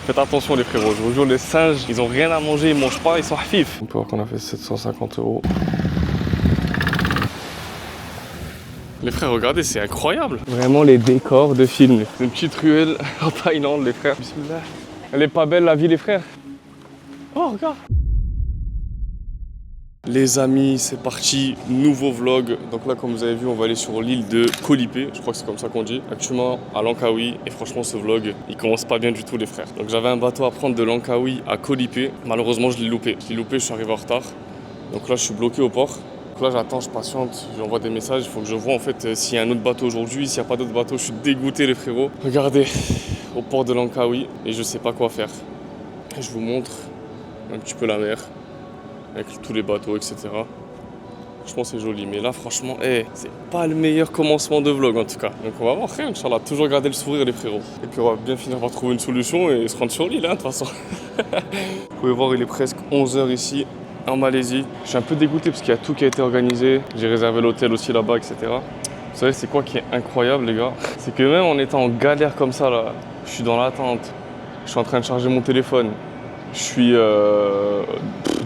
Faites attention les frérots, je vous jure, les singes, ils ont rien à manger, ils mangent pas, ils sont hafifs. On peut voir qu'on a fait 750 €. Les frères, regardez, c'est incroyable. Vraiment les décors de film. C'est une petite ruelle en Thaïlande, les frères. Bismillah. Elle est pas belle la vie, les frères. Oh, regarde. Les amis, c'est parti, nouveau vlog. Donc là, comme vous avez vu, on va aller sur l'île de Koh Lipe, je crois que c'est comme ça qu'on dit. Actuellement à Langkawi, et franchement ce vlog, il commence pas bien du tout les frères. Donc j'avais un bateau à prendre de Langkawi à Koh Lipe. Malheureusement, je l'ai loupé. Je suis arrivé en retard. Donc là, je suis bloqué au port. Donc là, j'attends, je patiente, j'envoie des messages. Il faut que je vois en fait s'il y a un autre bateau aujourd'hui. S'il n'y a pas d'autre bateau, je suis dégoûté les frérots. Regardez, au port de Langkawi, et je sais pas quoi faire. Et je vous montre un petit peu la mer. Avec tous les bateaux, etc. Franchement, c'est joli. Mais là, franchement, c'est pas le meilleur commencement de vlog, en tout cas. Donc, on va voir rien, Inch'Allah. Toujours garder le sourire, les frérots. Et puis, on va bien finir par trouver une solution et se rendre sur l'île, hein, de toute façon. Vous pouvez voir, il est presque 11 h ici, en Malaisie. Je suis un peu dégoûté parce qu'il y a tout qui a été organisé. J'ai réservé l'hôtel aussi là-bas, etc. Vous savez, c'est quoi qui est incroyable, les gars? C'est que même en étant en galère comme ça, là, je suis dans l'attente. Je suis en train de charger mon téléphone. Je suis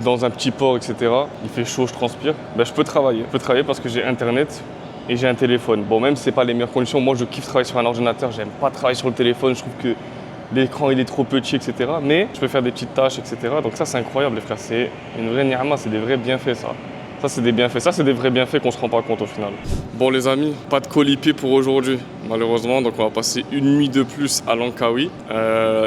dans un petit port, etc. Il fait chaud, je transpire. Ben, je peux travailler. Je peux travailler parce que j'ai internet et j'ai un téléphone. Bon, même si c'est pas les meilleures conditions, moi je kiffe travailler sur un ordinateur. J'aime pas travailler sur le téléphone. Je trouve que l'écran il est trop petit, etc. Mais je peux faire des petites tâches, etc. Donc ça c'est incroyable, les frères. C'est une vraie ni'ma, c'est des vrais bienfaits, ça. Ça c'est des bienfaits. Ça c'est des vrais bienfaits qu'on se rend pas compte au final. Bon les amis, pas de Koh Lipe pour aujourd'hui, malheureusement. Donc on va passer une nuit de plus à Langkawi.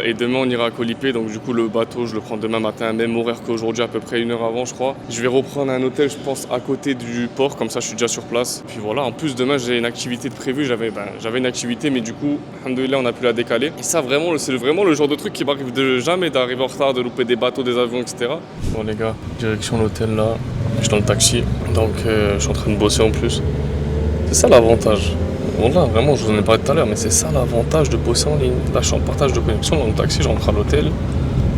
Et demain on ira à Koh Lipe. Donc du coup le bateau je le prends demain matin, même horaire qu'aujourd'hui, à peu près 1 heure avant je crois. Je vais reprendre un hôtel je pense à côté du port, comme ça je suis déjà sur place. Puis voilà, en plus demain j'ai une activité de prévue. J'avais une activité mais du coup, alhamdoulilah, on a pu la décaler. Et ça vraiment, c'est vraiment le genre de truc qui m'arrive jamais d'arriver en retard, de louper des bateaux, des avions, etc. Bon les gars, direction l'hôtel là. Je suis dans le taxi, donc je suis en train de bosser en plus. C'est ça l'avantage. Bon là, vraiment, je vous en ai parlé tout à l'heure, mais c'est ça l'avantage de bosser en ligne. Là, je suis en partage de connexion dans le taxi, je rentre à l'hôtel,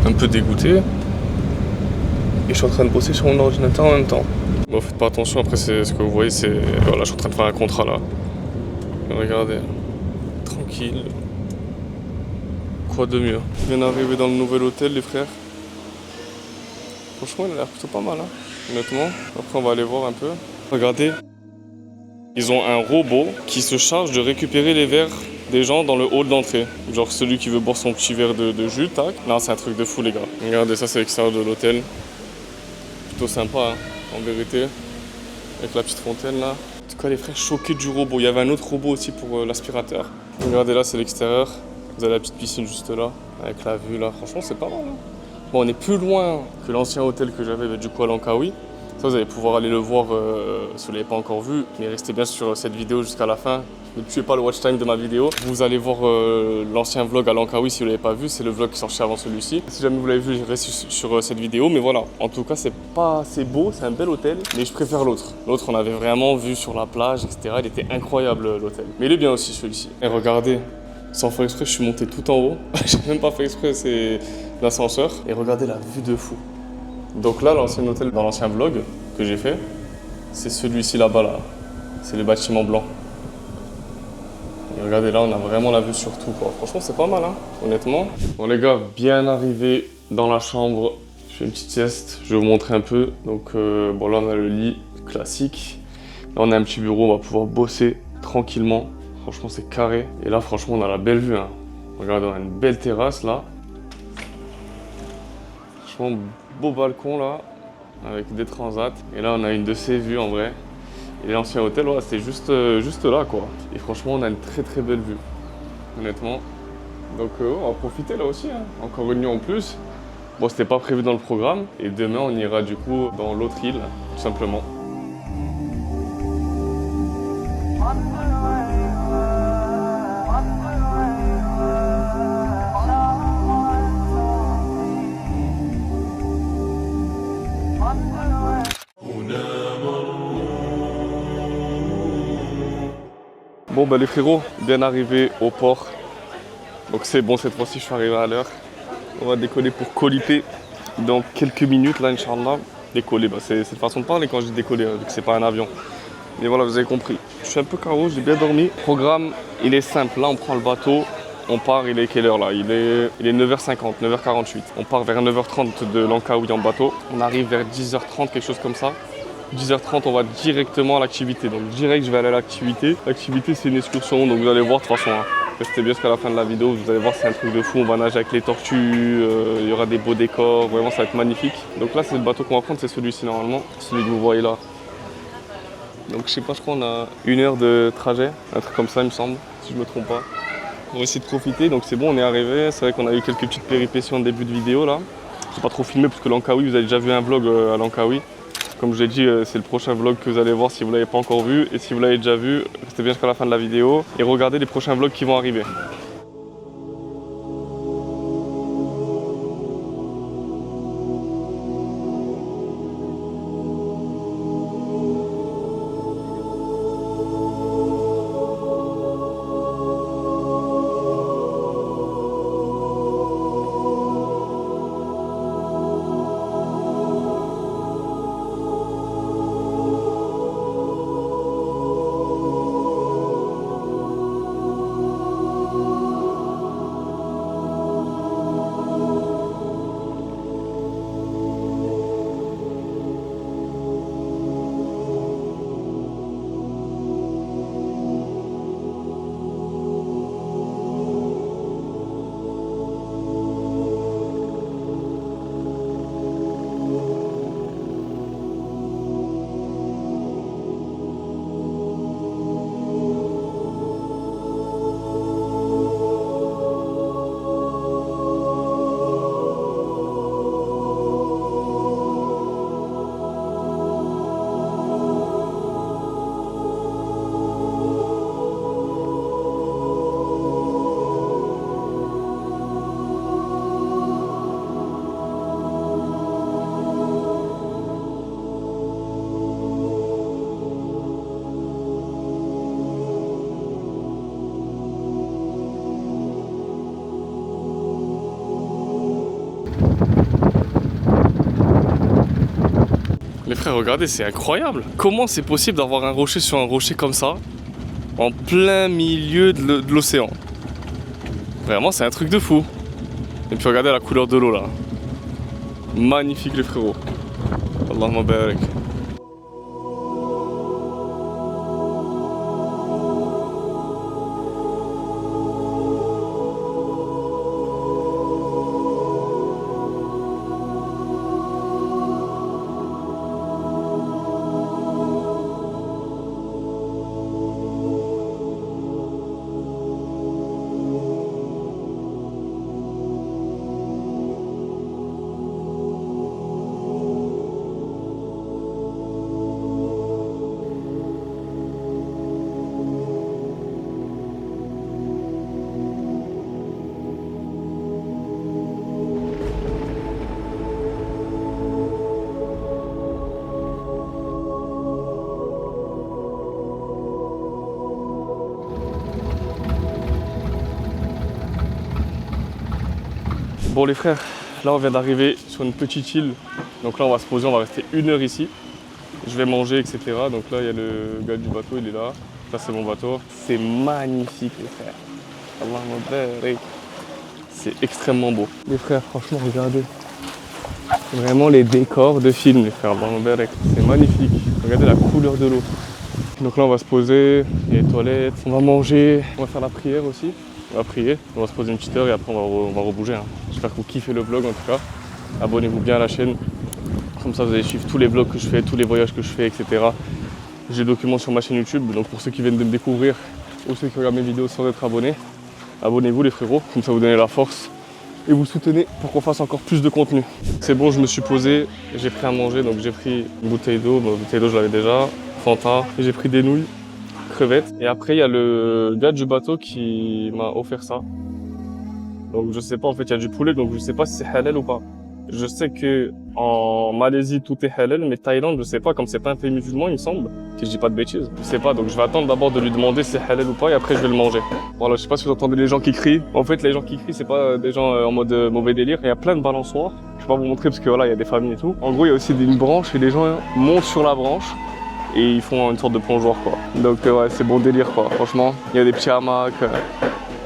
un peu dégoûté. Et je suis en train de bosser sur mon ordinateur en même temps. Bon, faites pas attention, après, c'est ce que vous voyez, c'est... Voilà, je suis en train de faire un contrat là. Regardez, tranquille. Quoi de mieux? Je viens d'arriver dans le nouvel hôtel, les frères. Franchement, il a l'air plutôt pas mal, hein, honnêtement. Après, on va aller voir un peu. Regardez, ils ont un robot qui se charge de récupérer les verres des gens dans le hall d'entrée. Genre celui qui veut boire son petit verre de jus, tac. Là, c'est un truc de fou, les gars. Regardez, ça, c'est l'extérieur de l'hôtel. Plutôt sympa, hein, en vérité. Avec la petite fontaine, là. En tout cas, les frères choqués du robot. Il y avait un autre robot aussi pour l'aspirateur. Regardez, là, c'est l'extérieur. Vous avez la petite piscine juste là, avec la vue, là. Franchement, c'est pas mal, hein. Bon, on est plus loin que l'ancien hôtel que j'avais du coup à Langkawi. Ça, vous allez pouvoir aller le voir si vous ne l'avez pas encore vu. Mais restez bien sur cette vidéo jusqu'à la fin. Ne tuez pas le watch time de ma vidéo. Vous allez voir l'ancien vlog à Langkawi si vous ne l'avez pas vu. C'est le vlog qui est sorti avant celui-ci. Si jamais vous l'avez vu, restez sur cette vidéo. Mais voilà, en tout cas, c'est pas assez beau. C'est un bel hôtel. Mais je préfère l'autre. L'autre, on avait vraiment vu sur la plage, etc. Il était incroyable, l'hôtel. Mais il est bien aussi, celui-ci. Et regardez, sans faire exprès, je suis monté tout en haut. J'ai même pas fait exprès, c'est l'ascenseur. Et regardez la vue de fou. Donc là, l'ancien hôtel, dans l'ancien vlog que j'ai fait, c'est celui-ci là-bas, là. C'est le bâtiment blanc. Et regardez, là, on a vraiment la vue sur tout, quoi. Franchement, c'est pas mal, hein, honnêtement. Bon, les gars, bien arrivé dans la chambre. Je fais une petite sieste, je vais vous montrer un peu. Donc, bon, là, on a le lit classique. Là, on a un petit bureau, on va pouvoir bosser tranquillement. Franchement, c'est carré. Et là, franchement, on a la belle vue, hein. Regardez, on a une belle terrasse, là. Franchement, beau balcon, là, avec des transats. Et là, on a une de ces vues, en vrai. Et l'ancien hôtel, ouais, c'était juste là, quoi. Et franchement, on a une très, très belle vue, honnêtement. Donc, on va profiter, là aussi, hein. Encore une nuit en plus. Bon, c'était pas prévu dans le programme. Et demain, on ira, du coup, dans l'autre île, tout simplement. Bon bah les frérots, bien arrivé au port. Donc c'est bon, cette fois-ci je suis arrivé à l'heure. On va décoller pour Koh Lipe dans quelques minutes là, Inch'Allah. Décoller, bah, c'est une façon de parler quand je dis décoller, vu que c'est pas un avion. Mais voilà, vous avez compris. Je suis un peu KO, j'ai bien dormi. Le programme, il est simple. Là, on prend le bateau On part, il est quelle heure là? Il est 9h50, 9h48. On part vers 9h30 de Langkawi en bateau. On arrive vers 10h30, quelque chose comme ça. 10h30, on va directement à l'activité. Donc direct, je vais aller à l'activité. L'activité, c'est une excursion, donc vous allez voir de toute façon. Hein. Restez bien jusqu'à la fin de la vidéo, vous allez voir, c'est un truc de fou. On va nager avec les tortues, il y aura des beaux décors, vraiment ça va être magnifique. Donc là, c'est le bateau qu'on va prendre, c'est celui-ci normalement, celui que vous voyez là. Donc je sais pas, je crois qu'on a 1 heure de trajet, un truc comme ça il me semble, si je me trompe pas. On va essayer de profiter, donc c'est bon, on est arrivé. C'est vrai qu'on a eu quelques petites péripéties en début de vidéo là. J'ai pas trop filmé parce que Langkawi, vous avez déjà vu un vlog à Langkawi. Comme je l'ai dit, c'est le prochain vlog que vous allez voir si vous ne l'avez pas encore vu. Et si vous l'avez déjà vu, restez bien jusqu'à la fin de la vidéo et regardez les prochains vlogs qui vont arriver. Les frères, regardez, c'est incroyable. Comment c'est possible d'avoir un rocher sur un rocher comme ça, en plein milieu de l'océan? Vraiment, c'est un truc de fou. Et puis regardez la couleur de l'eau là. Magnifique les frérots. Allahumma barik. Bon les frères, là on vient d'arriver sur une petite île. Donc là on va se poser, on va rester 1 heure ici. Je vais manger, etc. Donc là il y a le gars du bateau, il est là. Ça c'est mon bateau. C'est magnifique les frères. Allahumma barik. C'est extrêmement beau. Les frères, franchement regardez. Vraiment les décors de film les frères. Allahumma barik. C'est magnifique. Regardez la couleur de l'eau. Donc là on va se poser, il y a les toilettes, on va manger, on va faire la prière aussi. On va prier, on va se poser une petite heure et après on va rebouger. Hein. J'espère que vous kiffez le vlog en tout cas. Abonnez-vous bien à la chaîne. Comme ça vous allez suivre tous les vlogs que je fais, tous les voyages que je fais, etc. J'ai des documents sur ma chaîne YouTube. Donc pour ceux qui viennent de me découvrir ou ceux qui regardent mes vidéos sans être abonnés, abonnez-vous les frérots. Comme ça vous donnez la force et vous soutenez pour qu'on fasse encore plus de contenu. C'est bon, je me suis posé, j'ai pris à manger. Donc j'ai pris une bouteille d'eau. Ma bouteille d'eau je l'avais déjà. Fanta. Et j'ai pris des nouilles. Crevettes. Et après il y a le gars du bateau qui m'a offert ça. Donc je sais pas, en fait il y a du poulet, donc je sais pas si c'est halal ou pas. Je sais que en Malaisie tout est halal, mais Thaïlande je sais pas, comme c'est pas un pays musulman il me semble, si je dis pas de bêtises. Je sais pas, donc je vais attendre d'abord de lui demander si c'est halal ou pas et après je vais le manger. Voilà, je sais pas si vous entendez les gens qui crient. En fait les gens qui crient c'est pas des gens en mode mauvais délire, il y a plein de balançoires. Je vais pas vous montrer parce que voilà il y a des familles et tout. En gros il y a aussi une branche et les gens montent sur la branche. Et ils font une sorte de plongeoir quoi. Donc ouais, c'est bon délire quoi, franchement. Il y a des petits hamacs,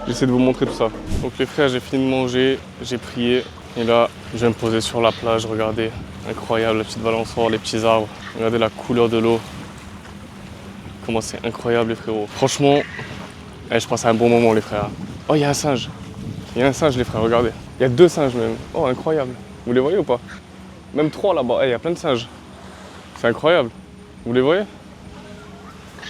J'essaie de vous montrer tout ça. Donc les frères, j'ai fini de manger, j'ai prié. Et là, je vais me poser sur la plage, regardez. Incroyable, la petite balançoire, les petits arbres. Regardez la couleur de l'eau. Comment c'est incroyable les frérots. Franchement, je passe un bon moment les frères. Oh, il y a un singe. Il y a un singe les frères, regardez. Il y a 2 singes même. Oh, incroyable. Vous les voyez ou pas? Même 3 là-bas. Il y a plein de singes. C'est incroyable. Vous les voyez?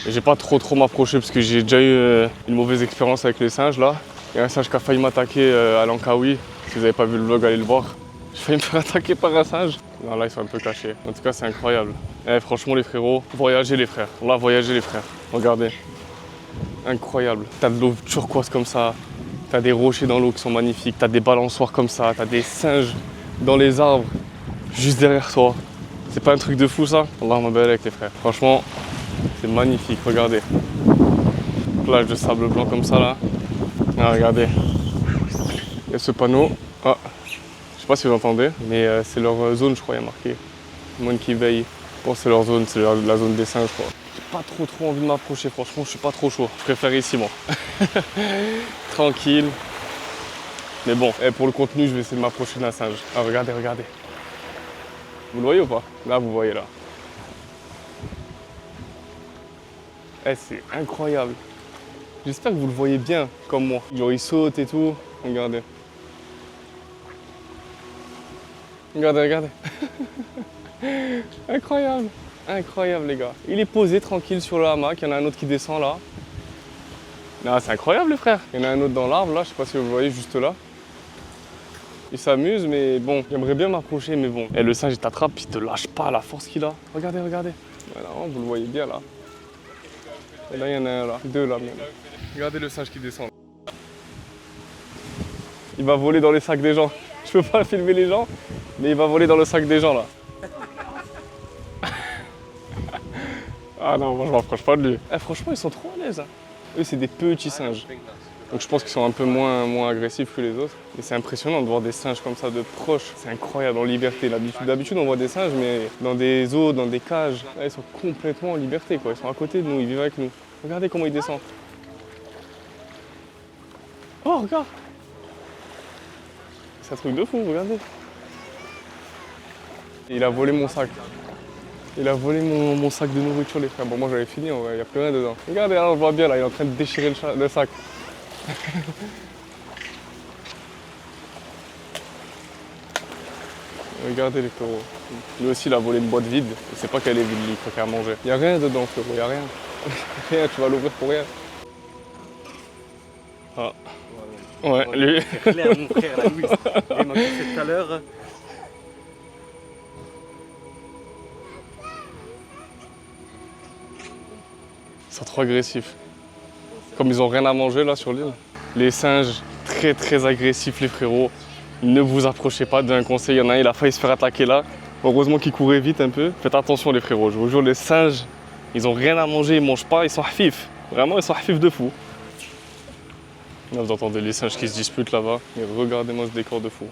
Et j'ai pas trop m'approcher parce que j'ai déjà eu une mauvaise expérience avec les singes là. Il y a un singe qui a failli m'attaquer à Langkawi. Si vous n'avez pas vu le vlog, allez le voir. J'ai failli me faire attaquer par un singe. Non, là ils sont un peu cachés. En tout cas c'est incroyable. Franchement les frérots, voyagez les frères. Là voyagez les frères. Regardez. Incroyable. T'as de l'eau turquoise comme ça. T'as des rochers dans l'eau qui sont magnifiques. T'as des balançoires comme ça. T'as des singes dans les arbres. Juste derrière toi. C'est pas un truc de fou ça? Allah ma belle avec les frères. Franchement, c'est magnifique, regardez. Plage de sable blanc comme ça là. Ah, regardez. Il y a ce panneau. Ah, je sais pas si vous entendez, mais c'est leur zone, je crois, il y a marqué. Monde qui veille. Je pense que c'est leur zone, c'est la zone des singes, je crois. J'ai pas trop envie de m'approcher, franchement, je suis pas trop chaud. Je préfère ici, moi. Tranquille. Mais bon, pour le contenu, je vais essayer de m'approcher d'un singe. Ah, regardez, regardez. Vous le voyez ou pas? Là, vous voyez là. C'est incroyable. J'espère que vous le voyez bien, comme moi. Genre, il saute et tout. Regardez. Regardez, regardez. Incroyable. Incroyable, les gars. Il est posé tranquille sur le hamac. Il y en a un autre qui descend là. Non, c'est incroyable, les frères. Il y en a un autre dans l'arbre là. Je sais pas si vous le voyez juste là. Il s'amuse, mais bon, j'aimerais bien m'approcher, mais bon. Et le singe, il t'attrape, il te lâche pas la force qu'il a. Regardez, regardez. Voilà, vous le voyez bien là. Et là, il y en a un là, 2 là même. Regardez le singe qui descend. Il va voler dans les sacs des gens. Je peux pas filmer les gens, mais il va voler dans le sac des gens là. Ah non, moi je m'approche pas de lui. Franchement, ils sont trop à l'aise. Hein. Eux, c'est des petits singes. Donc je pense qu'ils sont un peu moins agressifs que les autres. Et c'est impressionnant de voir des singes comme ça de proche. C'est incroyable, en liberté. D'habitude, on voit des singes, mais dans des zoos, dans des cages. Là, ils sont complètement en liberté, quoi. Ils sont à côté de nous, ils vivent avec nous. Regardez comment ils descendent. Oh, regarde! C'est un truc de fou, regardez. Il a volé mon sac. Il a volé mon sac de nourriture, les frères. Bon, moi j'avais fini, il n'y a plus rien dedans. Regardez, là, on le voit bien, là, il est en train de déchirer le sac. Regardez les frérots. Lui aussi, il a volé une boîte vide. Il sait pas qu'elle est vide, lui, il préfère manger. Il n'y a rien dedans, frérot, il n'y a rien. Rien, tu vas l'ouvrir pour rien. Ah. Ouais, lui. C'est clair, mon frère, là, oui. Il m'a poussé tout à l'heure. Ils sont trop agressifs. Comme ils ont rien à manger là sur l'île. Les singes, très agressifs les frérots. Ne vous approchez pas d'un conseil, il y en a un, il a failli se faire attaquer là. Heureusement qu'il courait vite un peu. Faites attention les frérots, je vous jure, les singes, ils ont rien à manger, ils mangent pas, ils sont hafifs. Vraiment, ils sont hafifs de fou. Là, vous entendez les singes qui se disputent là-bas. Et regardez-moi ce décor de fou.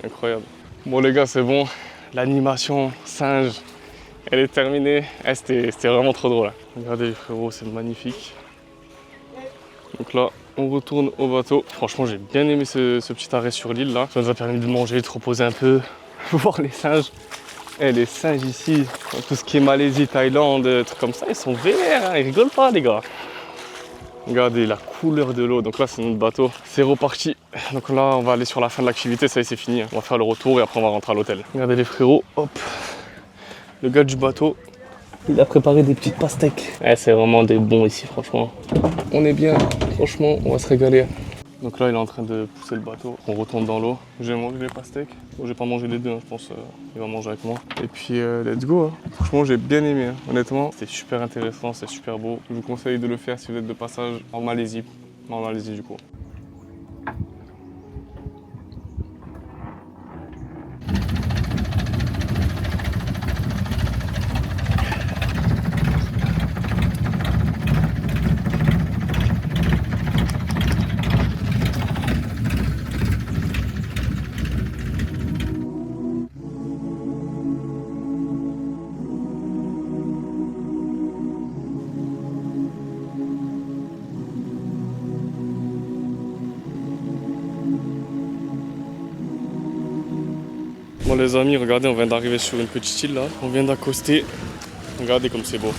Incroyable. Bon les gars, c'est bon. L'animation singe, elle est terminée. C'était vraiment trop drôle. Regardez les frérots, c'est magnifique. Donc là, on retourne au bateau. Franchement, j'ai bien aimé ce petit arrêt sur l'île là. Ça nous a permis de manger, de se reposer un peu, voir les singes. Les singes ici, tout ce qui est Malaisie, Thaïlande, trucs comme ça, ils sont vénères, hein. Ils rigolent pas les gars. Regardez la couleur de l'eau. Donc là, c'est notre bateau. C'est reparti. Donc là, on va aller sur la fin de l'activité. Ça y est, c'est fini. On va faire le retour et après, on va rentrer à l'hôtel. Regardez les frérots. Hop. Le gars du bateau, il a préparé des petites pastèques. C'est vraiment des bons ici, franchement. On est bien. Franchement, on va se régaler. Donc là, il est en train de pousser le bateau. On retourne dans l'eau. J'ai mangé les pastèques. Bon, j'ai pas mangé les deux, hein. Je pense qu'il va manger avec moi. Et puis, let's go. Hein. Franchement, j'ai bien aimé. Hein. Honnêtement, c'était super intéressant, c'est super beau. Je vous conseille de le faire si vous êtes de passage en Malaisie. En Malaisie, du coup. Bon les amis, regardez, on vient d'arriver sur une petite île là. On vient d'accoster. Regardez comme c'est beau.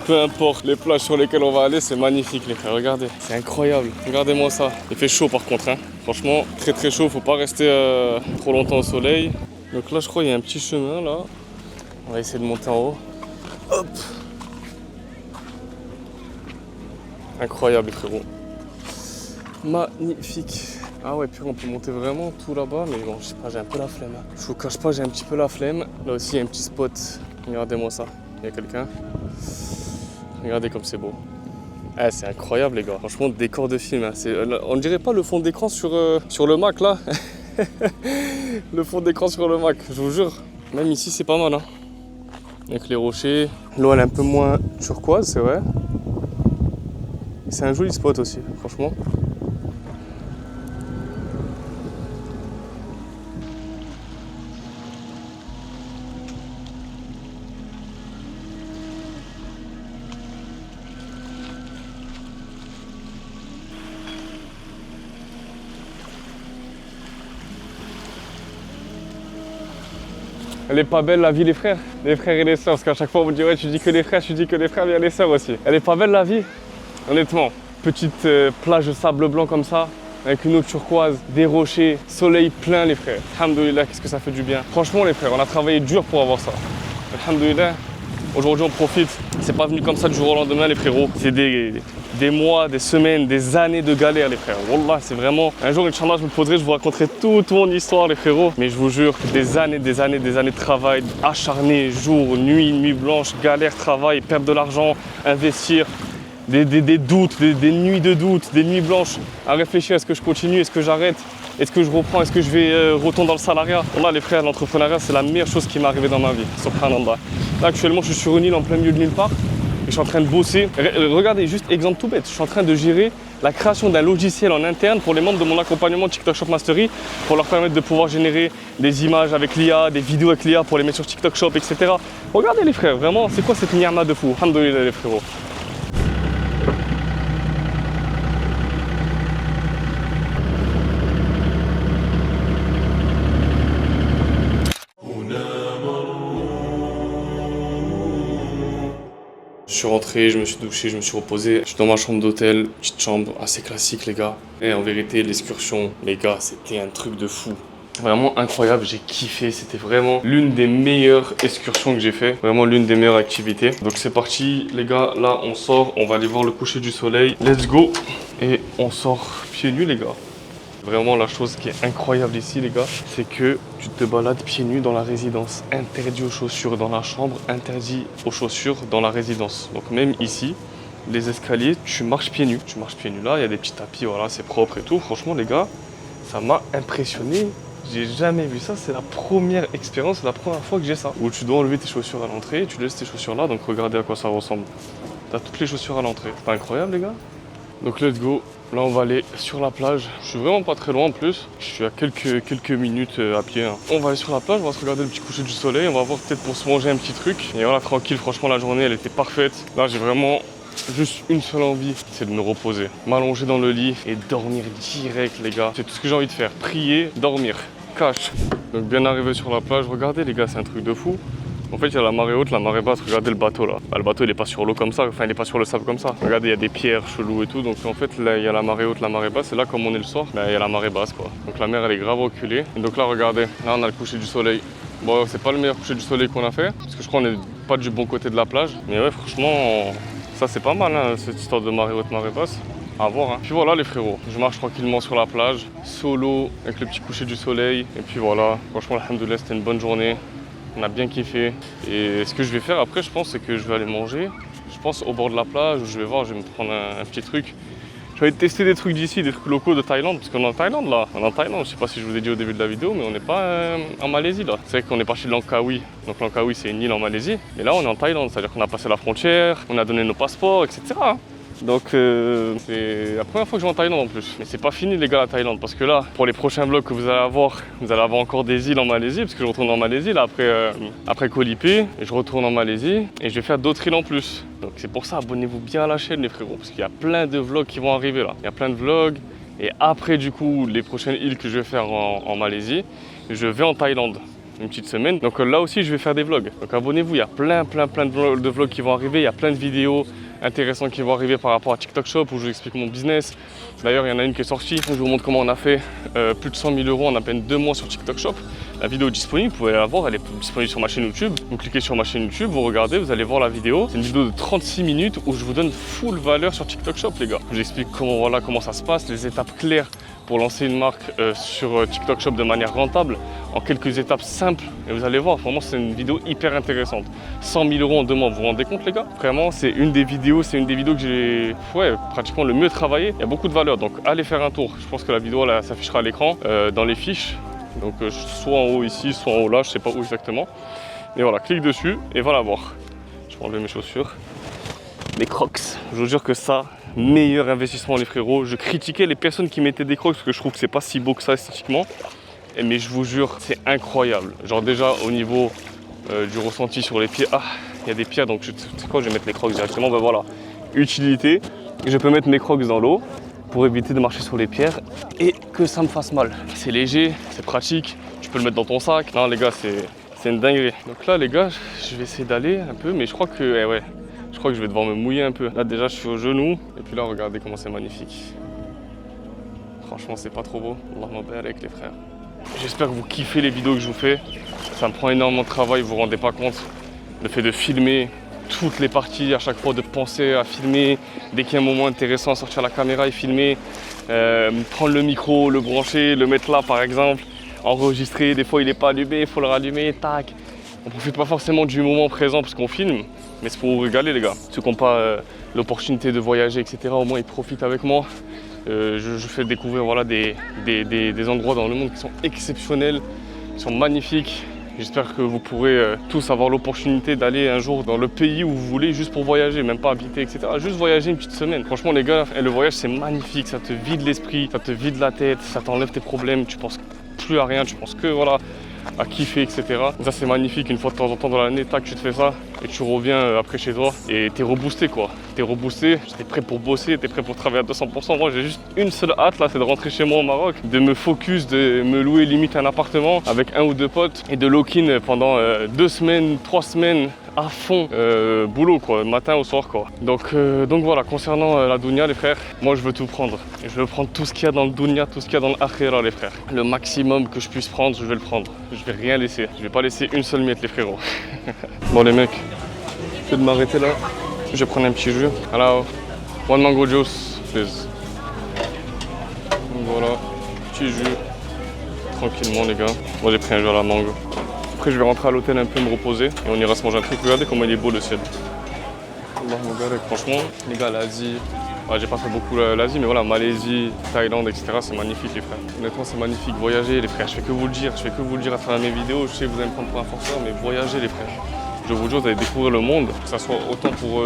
Peu importe les plages sur lesquelles on va aller, c'est magnifique les frères, regardez. C'est incroyable. Regardez-moi ça. Il fait chaud par contre, hein. Franchement, très très chaud. Faut pas rester trop longtemps au soleil. Donc là, je crois qu'il y a un petit chemin là. On va essayer de monter en haut. Hop. Incroyable les frérots. Magnifique. Ah ouais, puis on peut monter vraiment tout là-bas, mais bon, je sais pas, j'ai un peu la flemme. Je vous cache pas, j'ai un petit peu la flemme. Là aussi, il y a un petit spot. Regardez-moi ça. Il y a quelqu'un. Regardez comme c'est beau. Ah, c'est incroyable les gars. Franchement, décor de film. Hein. On dirait pas le fond d'écran sur le Mac là. Le fond d'écran sur le Mac, je vous jure. Même ici, c'est pas mal. Hein. Avec les rochers. L'eau, elle est un peu moins turquoise, c'est vrai. C'est un joli spot aussi, franchement. Elle est pas belle la vie les frères et les sœurs, parce qu'à chaque fois on me dit ouais tu dis que les frères, tu dis que les frères, mais il y a les sœurs aussi. Elle est pas belle la vie? Honnêtement, petite plage de sable blanc comme ça, avec une eau turquoise, des rochers, soleil plein les frères. Alhamdoulilah, qu'est-ce que ça fait du bien. Franchement les frères, on a travaillé dur pour avoir ça. Alhamdoulilah, aujourd'hui on profite. C'est pas venu comme ça du jour au lendemain les frérots. C'est des mois, des semaines, des années de galère les frères. Wallah, c'est vraiment... Un jour, Inch'Allah, je me poserai, je vous raconterai toute mon histoire les frérots. Mais je vous jure, des années de travail, acharné, jour, nuit blanche, galère, travail, perdre de l'argent, investir, des doutes, des nuits de doutes, des nuits blanches, à réfléchir, est-ce que je continue, est-ce que j'arrête, est-ce que je reprends, est-ce que je vais retourner dans le salariat. Wallah les frères, l'entrepreneuriat, c'est la meilleure chose qui m'est arrivée dans ma vie, subhanallah. Là, actuellement, je suis sur une île en plein milieu de nulle part. Je suis en train de bosser. Regardez, juste exemple tout bête. Je suis en train de gérer la création d'un logiciel en interne pour les membres de mon accompagnement TikTok Shop Mastery pour leur permettre de pouvoir générer des images avec l'IA, des vidéos avec l'IA pour les mettre sur TikTok Shop, etc. Regardez les frères, vraiment, c'est quoi cette ni'ma de fou? Alhamdoulilah les frérots. Je suis rentré, je me suis douché, je me suis reposé. Je suis dans ma chambre d'hôtel, petite chambre assez classique les gars. Et en vérité, l'excursion, les gars, c'était un truc de fou. Vraiment incroyable, j'ai kiffé, c'était vraiment l'une des meilleures excursions que j'ai fait. Vraiment l'une des meilleures activités. Donc c'est parti les gars, là on sort, on va aller voir le coucher du soleil. Let's go. Et on sort pieds nus les gars. Vraiment la chose qui est incroyable ici les gars, c'est que tu te balades pieds nus dans la résidence. Interdit aux chaussures dans la chambre, interdit aux chaussures dans la résidence. Donc même ici, les escaliers, tu marches pieds nus. Tu marches pieds nus là, il y a des petits tapis, voilà, c'est propre et tout. Franchement les gars, ça m'a impressionné. J'ai jamais vu ça, c'est la première expérience, c'est la première fois que j'ai ça. Où tu dois enlever tes chaussures à l'entrée, tu laisses tes chaussures là, donc regardez à quoi ça ressemble. T'as toutes les chaussures à l'entrée. C'est pas incroyable les gars? Donc let's go. Là on va aller sur la plage, je suis vraiment pas très loin en plus, je suis à quelques minutes à pied. Hein. On va aller sur la plage, on va se regarder le petit coucher du soleil, on va voir peut-être pour se manger un petit truc. Et voilà tranquille, franchement la journée elle était parfaite. Là j'ai vraiment juste une seule envie, c'est de me reposer. M'allonger dans le lit et dormir direct les gars. C'est tout ce que j'ai envie de faire, prier, dormir, cash. Donc bien arrivé sur la plage, regardez les gars c'est un truc de fou. En fait, il y a la marée haute, la marée basse. Regardez le bateau là. Bah, le bateau, il est pas sur l'eau comme ça. Enfin, il est pas sur le sable comme ça. Regardez, il y a des pierres cheloues et tout. Donc, en fait, là, il y a la marée haute, la marée basse. Et là, comme on est le soir, bah, il y a la marée basse quoi. Donc, la mer, elle est grave reculée. Et donc là, regardez. Là, on a le coucher du soleil. Bon, c'est pas le meilleur coucher du soleil qu'on a fait. Parce que je crois qu'on est pas du bon côté de la plage. Mais ouais, franchement, ça, c'est pas mal, hein, cette histoire de marée haute, marée basse. À voir. Hein. Puis voilà, les frérots. Je marche tranquillement sur la plage. Solo, avec le petit coucher du soleil. Et puis voilà. Franchement, alhamdoulilah, c'était une bonne journée. On a bien kiffé. Et ce que je vais faire après, je pense, c'est que je vais aller manger. Je pense au bord de la plage, où je vais voir, je vais me prendre un petit truc. Je vais tester des trucs d'ici, des trucs locaux de Thaïlande, parce qu'on est en Thaïlande là. On est en Thaïlande, je sais pas si je vous ai dit au début de la vidéo, mais on n'est pas en Malaisie là. C'est vrai qu'on est parti de Langkawi. Donc Langkawi, c'est une île en Malaisie. Mais là, on est en Thaïlande, c'est-à-dire qu'on a passé la frontière, on a donné nos passeports, etc. Donc c'est la première fois que je vais en Thaïlande en plus. Mais c'est pas fini les gars la Thaïlande, parce que là, pour les prochains vlogs que vous allez avoir encore des îles en Malaisie, parce que je retourne en Malaisie là après Koh Lipe, et je retourne en Malaisie et je vais faire d'autres îles en plus. Donc c'est pour ça, abonnez-vous bien à la chaîne les frérots, parce qu'il y a plein de vlogs qui vont arriver là. Il y a plein de vlogs, Et après du coup, les prochaines îles que je vais faire en Malaisie, je vais en Thaïlande. Une petite semaine. Donc là aussi, je vais faire des vlogs. Donc abonnez-vous, il y a plein de vlogs qui vont arriver. Il y a plein de vidéos intéressantes qui vont arriver par rapport à TikTok Shop où je vous explique mon business. D'ailleurs, il y en a une qui est sortie. Je vous montre comment on a fait plus de 100 000 € en à peine 2 mois sur TikTok Shop. La vidéo est disponible, vous pouvez la voir, elle est disponible sur ma chaîne YouTube. Vous cliquez sur ma chaîne YouTube, vous regardez, vous allez voir la vidéo. C'est une vidéo de 36 minutes où je vous donne full valeur sur TikTok Shop, les gars. Je vous explique comment ça se passe, les étapes claires pour lancer une marque sur TikTok Shop de manière rentable en quelques étapes simples. Et vous allez voir, vraiment c'est une vidéo hyper intéressante. 100 000 € en 2 mois, vous vous rendez compte les gars? Vraiment c'est une des vidéos que j'ai pratiquement le mieux travaillé. Il y a beaucoup de valeur, donc allez faire un tour. Je pense que la vidéo là s'affichera à l'écran dans les fiches. Donc soit en haut ici, soit en haut là, je sais pas où exactement. Et voilà, clique dessus et va la voir. Je vais enlever mes chaussures. Les Crocs, je vous jure que ça, meilleur investissement les frérots. Je critiquais les personnes qui mettaient des Crocs parce que je trouve que c'est pas si beau que ça esthétiquement. Mais je vous jure, c'est incroyable. Genre déjà au niveau du ressenti sur les pieds, il y a des pierres donc je vais mettre les Crocs directement. Ben voilà, utilité. Je peux mettre mes Crocs dans l'eau pour éviter de marcher sur les pierres et que ça me fasse mal. C'est léger, c'est pratique, tu peux le mettre dans ton sac. Non les gars, c'est une dinguerie. Donc là les gars, je vais essayer d'aller un peu, mais je crois que je vais devoir me mouiller un peu. Là déjà je suis au genou et puis là regardez comment c'est magnifique. Franchement c'est pas trop beau. Allahumma barik les frères. J'espère que vous kiffez les vidéos que je vous fais. Ça me prend énormément de travail, vous vous rendez pas compte. Le fait de filmer toutes les parties, à chaque fois de penser à filmer, dès qu'il y a un moment intéressant à sortir la caméra et filmer, prendre le micro, le brancher, le mettre là par exemple, enregistrer, des fois il n'est pas allumé, il faut le rallumer, tac. On profite pas forcément du moment présent parce qu'on filme, mais c'est pour vous régaler les gars. Ceux qui n'ont pas l'opportunité de voyager, etc., au moins ils profitent avec moi. Je fais découvrir voilà, des endroits dans le monde qui sont exceptionnels, qui sont magnifiques. J'espère que vous pourrez tous avoir l'opportunité d'aller un jour dans le pays où vous voulez juste pour voyager, même pas habiter, etc. Juste voyager une petite semaine. Franchement les gars, le voyage c'est magnifique, ça te vide l'esprit, ça te vide la tête, ça t'enlève tes problèmes, tu penses plus à rien, tu penses que voilà, à kiffer, etc. Ça c'est magnifique, une fois de temps en temps dans l'année, tac, tu te fais ça et tu reviens après chez toi et t'es reboosté quoi. T'es reboosté, t'es prêt pour bosser, t'es prêt pour travailler à 200%. Moi j'ai juste une seule hâte là, c'est de rentrer chez moi au Maroc, de me focus, de me louer limite un appartement avec 1 ou 2 potes et de lock-in pendant 2 semaines, 3 semaines à fond, boulot quoi, matin au soir quoi. Donc voilà, concernant la dunya les frères, moi je veux tout prendre. Je veux prendre tout ce qu'il y a dans le dunya, tout ce qu'il y a dans l'akhira les frères. Le maximum que je puisse prendre, je vais le prendre. Je vais rien laisser. Je vais pas laisser une seule miette les frérots. Bon les mecs, je vais m'arrêter là. Je vais prendre un petit jus. Hello, one mango juice, please. Donc voilà, petit jus. Tranquillement les gars. Moi j'ai pris un jus à la mangue. Après je vais rentrer à l'hôtel un peu me reposer et on ira se manger un truc. Regardez comment il est beau le ciel. Franchement, les gars, l'Asie, j'ai pas fait beaucoup l'Asie, mais voilà, Malaisie, Thaïlande, etc. C'est magnifique les frères. Honnêtement c'est magnifique, voyager les frères, je fais que vous le dire, à travers mes vidéos, je sais que vous allez me prendre pour un forceur, mais voyager les frères. Je vous jure, vous allez découvrir le monde, que ce soit autant pour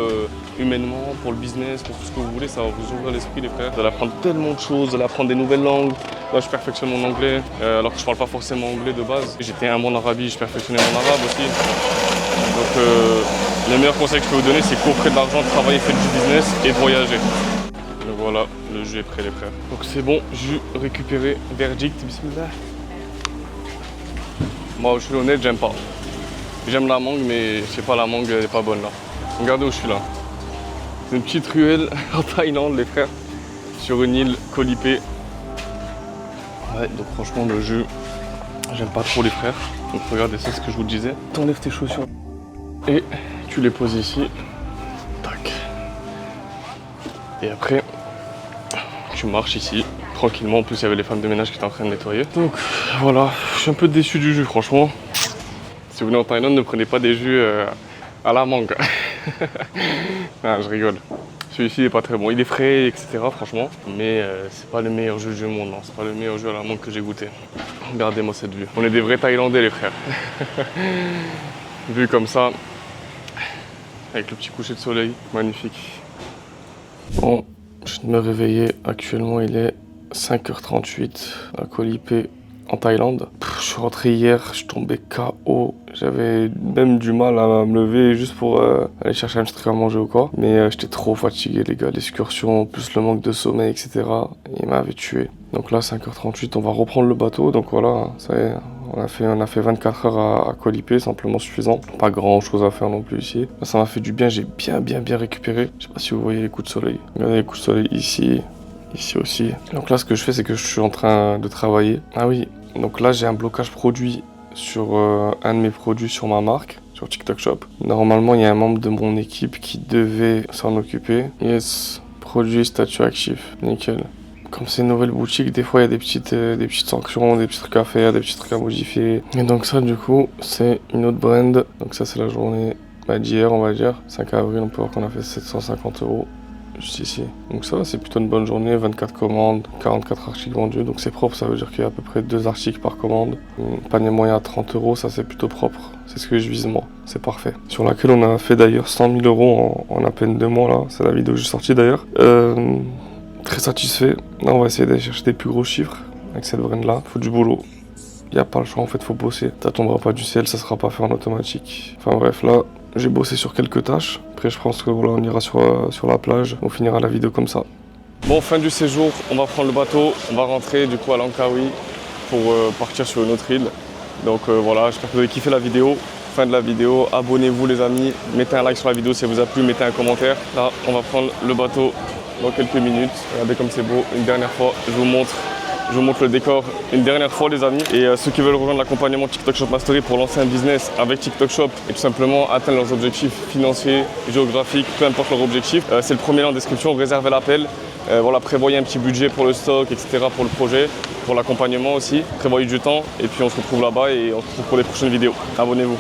humainement, pour le business, pour tout ce que vous voulez, ça va vous ouvrir l'esprit les frères. Vous allez apprendre tellement de choses, vous allez apprendre des nouvelles langues. Là je perfectionne mon anglais, alors que je parle pas forcément anglais de base. J'étais un mois en Arabie, je perfectionnais mon arabe aussi. Donc le meilleur conseil que je peux vous donner, c'est qu'auprès de l'argent, de travailler, faites du business et de voyager. Donc voilà, le jus est prêt les frères. Donc c'est bon, jus récupéré, verdict, bismillah. Moi je suis honnête, j'aime pas. J'aime la mangue, mais je sais pas, la mangue elle est pas bonne là. Regardez où je suis là. C'est une petite ruelle en Thaïlande les frères, sur une île Koh Lipe. Ouais, donc franchement le jus, j'aime pas trop les frères. Donc regardez, ça c'est ce que je vous disais. T'enlèves tes chaussures et tu les poses ici. Tac. Et après, tu marches ici tranquillement. En plus il y avait les femmes de ménage qui étaient en train de nettoyer. Donc voilà, je suis un peu déçu du jus franchement. Si vous venez en Thaïlande, ne prenez pas des jus à la mangue. Non, je rigole. Celui-ci n'est pas très bon. Il est frais, etc. franchement. Mais c'est pas le meilleur jus du monde. Non. C'est pas le meilleur jus à la mangue que j'ai goûté. Regardez-moi cette vue. On est des vrais Thaïlandais les frères. Vue comme ça. Avec le petit coucher de soleil. Magnifique. Bon, je viens de me réveiller. Actuellement il est 5h38 à Koh Lipe en Thaïlande. Je suis rentré hier, je suis tombé KO. J'avais même du mal à me lever juste pour aller chercher un petit truc à manger ou quoi. Mais j'étais trop fatigué les gars, l'excursion, plus le manque de sommeil, etc. Il m'avait tué. Donc là, 5h38, on va reprendre le bateau. Donc voilà, ça y est, on a fait 24 heures à Koh Lipe, simplement suffisant. Pas grand chose à faire non plus ici. Là, ça m'a fait du bien, j'ai bien récupéré. Je sais pas si vous voyez les coups de soleil. Regardez les coups de soleil ici. Ici aussi. Donc là, ce que je fais, c'est que je suis en train de travailler. Ah oui, donc là, j'ai un blocage produit sur un de mes produits sur ma marque, sur TikTok Shop. Normalement, il y a un membre de mon équipe qui devait s'en occuper. Yes, produit statut actif, nickel. Comme c'est une nouvelle boutique, des fois, il y a des petites sanctions, des petits trucs à faire, des petits trucs à modifier. Et donc ça, du coup, c'est une autre brand. Donc ça, c'est la journée d'hier, on va dire. 5 avril, on peut voir qu'on a fait 750 €. Juste ici. Donc ça, c'est plutôt une bonne journée, 24 commandes, 44 articles vendus, donc c'est propre, ça veut dire qu'il y a à peu près 2 articles par commande. Panier moyen à 30 €, ça c'est plutôt propre, c'est ce que je vise moi, c'est parfait. Sur laquelle on a fait d'ailleurs 100 000 € en à peine 2 mois là, c'est la vidéo que j'ai sortie d'ailleurs. Très satisfait, là on va essayer d'aller chercher des plus gros chiffres avec cette brand là, faut du boulot. Il n'y a pas le choix en fait, faut bosser. Ça tombera pas du ciel, ça sera pas fait en automatique. Enfin bref, là, j'ai bossé sur quelques tâches. Après, je pense que voilà, on ira sur la plage. On finira la vidéo comme ça. Bon, fin du séjour, on va prendre le bateau. On va rentrer du coup à Langkawi pour partir sur une autre île. Donc voilà, j'espère que vous avez kiffé la vidéo. Fin de la vidéo, abonnez-vous les amis. Mettez un like sur la vidéo si elle vous a plu, mettez un commentaire. Là, on va prendre le bateau dans quelques minutes. Regardez comme c'est beau. Une dernière fois, je vous montre le décor une dernière fois les amis. Et ceux qui veulent rejoindre l'accompagnement TikTok Shop Mastery pour lancer un business avec TikTok Shop et tout simplement atteindre leurs objectifs financiers, géographiques, peu importe leur objectif, c'est le premier lien en description, réservez l'appel. Voilà, prévoyez un petit budget pour le stock, etc. pour le projet, pour l'accompagnement aussi. Prévoyez du temps et puis on se retrouve là-bas et on se retrouve pour les prochaines vidéos. Abonnez-vous.